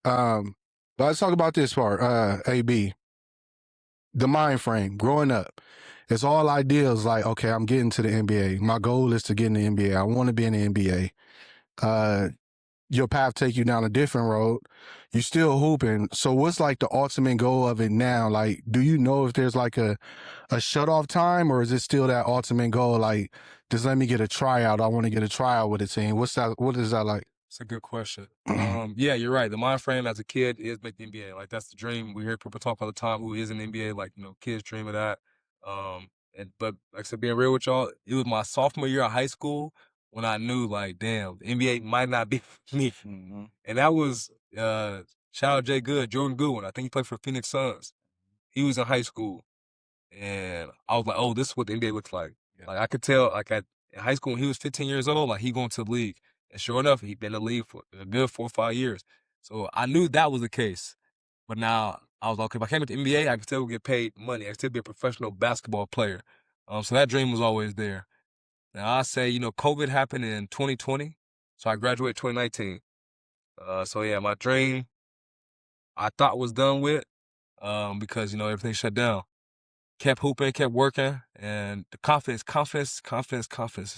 But let's talk about this part. AB, the mind frame. Growing up, it's all ideals. Like, okay, I'm getting to the NBA. My goal is to get in the NBA. I want to be in the NBA. Uh, your path take you down a different road. You still hooping. So what's like the ultimate goal of it now? Like, do you know if there's like a shut off time, or is it still that ultimate goal? Like, just let me get a tryout. I want to get a tryout with a team. What's that? What is that like? It's a good question. Yeah, you're right. The mind frame as a kid is make the NBA. Like that's the dream. We hear people talk all the time who is in the NBA. Like kids dream of that. But like I said, being real with y'all, it was my sophomore year of high school when I knew like, damn, the NBA might not be for me. And that was shout out Jay Good, Jordan Goodwin. I think he played for Phoenix Suns. He was in high school, and I was like, oh, this is what the NBA looks like. Yeah. Like I could tell, like in high school when he was 15 years old, like he going to the league. And sure enough, he'd been in the league for a good 4 or 5 years. So I knew that was the case. But now I was like, okay, if I came to the NBA, I could still get paid money. I could still be a professional basketball player. So that dream was always there. Now I say, COVID happened in 2020. So I graduated 2019. So yeah, my dream I thought was done with because, everything shut down. Kept hooping, kept working, and the confidence.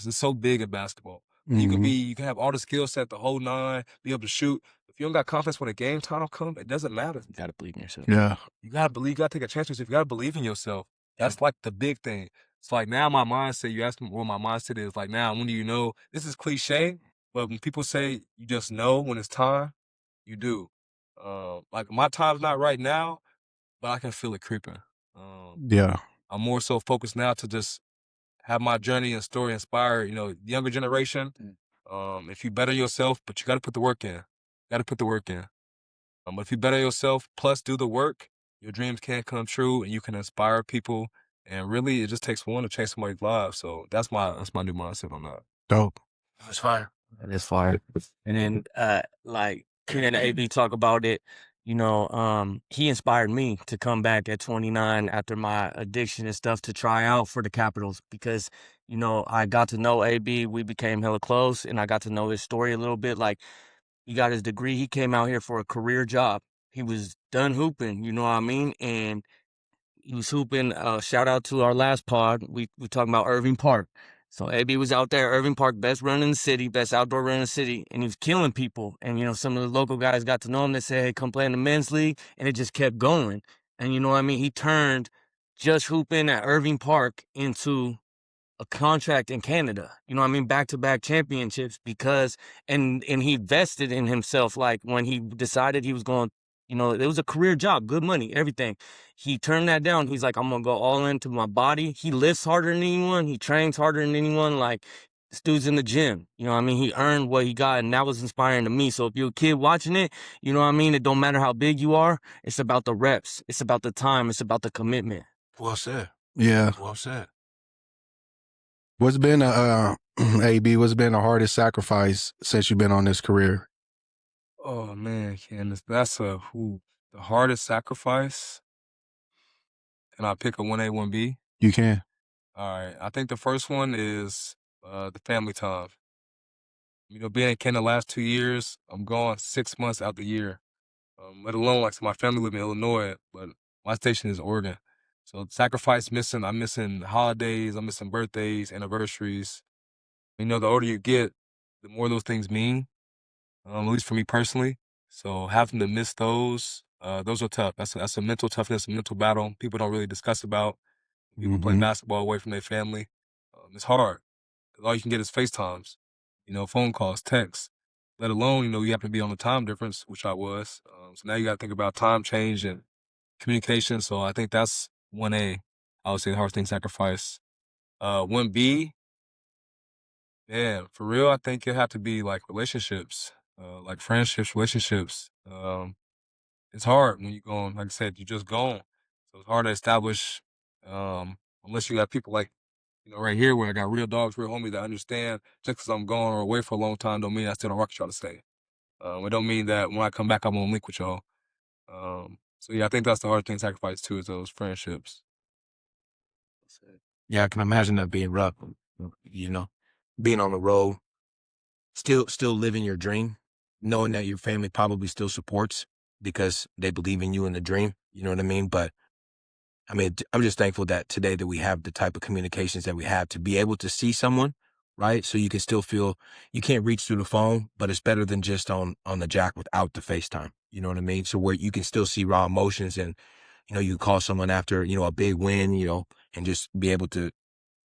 It's so big in basketball. Mm-hmm. You can have all the skill set, the whole nine, be able to shoot. If you don't got confidence when the game time comes, it doesn't matter. You gotta believe in yourself. Yeah. You gotta believe, you gotta take a chance with yourself. You gotta believe in yourself. That's like the big thing. It's like now my mindset, you ask me what my mindset is, like now, when do you know? This is cliche, but when people say you just know when it's time, you do. Like my time's not right now, but I can feel it creeping. Yeah. I'm more so focused now to just have my journey and story inspire, the younger generation. If you better yourself, but you got to put the work in. Got to put the work in. But if you better yourself, plus do the work, your dreams can come true, and you can inspire people. And really, it just takes one to change somebody's life. So that's my new mindset on that. Dope. That's fire. That is fire. And then, like hearing AB talk about it, he inspired me to come back at 29 after my addiction and stuff to try out for the Capitals because, I got to know AB. We became hella close, and I got to know his story a little bit. Like, he got his degree. He came out here for a career job. He was done hooping, you know what I mean? And he was hooping. Shout out to our last pod. We talking about Irving Park. So AB was out there, Irving Park, best run in the city, best outdoor run in the city, and he was killing people. And some of the local guys got to know him. They said, "Hey, come play in the men's league," and it just kept going. And you know what I mean? He turned just hooping at Irving Park into a contract in Canada. You know what I mean? Back-to-back championships because and he vested in himself. Like when he decided he was going, it was a career job, good money, everything. He turned that down. He's like, I'm gonna go all into my body. He lifts harder than anyone, he trains harder than anyone. Like this dude's in the gym. You know what I mean? He earned what he got, and that was inspiring to me. So if you're a kid watching it, you know what I mean? It don't matter how big you are, it's about the reps, it's about the time, it's about the commitment. Well said. Yeah. Well said. What's been AB? What's been the hardest sacrifice since you've been on this career? Oh man, Candace, that's the hardest sacrifice. And I pick a 1A, 1B. You can. All right. I think the first one is the family time. Being in Canada the last 2 years, I'm gone 6 months out the year. Let alone like so my family live in Illinois, but my station is Oregon. So I'm missing holidays, I'm missing birthdays, anniversaries. The older you get, the more those things mean, at least for me personally. So having to miss those are tough. That's a mental toughness, a mental battle people don't really discuss about. People play basketball away from their family. It's hard. 'Cause all you can get is FaceTimes, phone calls, texts. Let alone, you happen to be on the time difference, which I was. So now you got to think about time change and communication. So I think that's 1A. I would say the hardest thing sacrifice. 1B, man, for real, I think it have to be like relationships, like friendships, relationships. It's hard when you're going, like I said, you just gone. So it's hard to establish, unless you got people like, right here where I got real dogs, real homies that understand just because I'm gone or away for a long time don't mean I still don't rock with y'all to stay. It don't mean that when I come back, I'm gonna link with y'all. So yeah, I think that's the hard thing to sacrifice too is those friendships. Yeah, I can imagine that being rough, being on the road, still living your dream, knowing that your family probably still supports, because they believe in you and the dream. You know what I mean? But I mean, I'm just thankful that today that we have the type of communications that we have to be able to see someone, right? So you can still feel, you can't reach through the phone, but it's better than just on the jack without the FaceTime. You know what I mean? So where you can still see raw emotions and, you know, you call someone after, you know, a big win, you know, and just be able to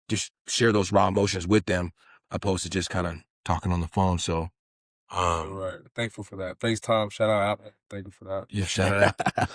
just share those raw emotions with them opposed to just kind of talking on the phone. So, Right. Thankful for that. FaceTime, shout out Apple. Thank you for that. yeah, shout out.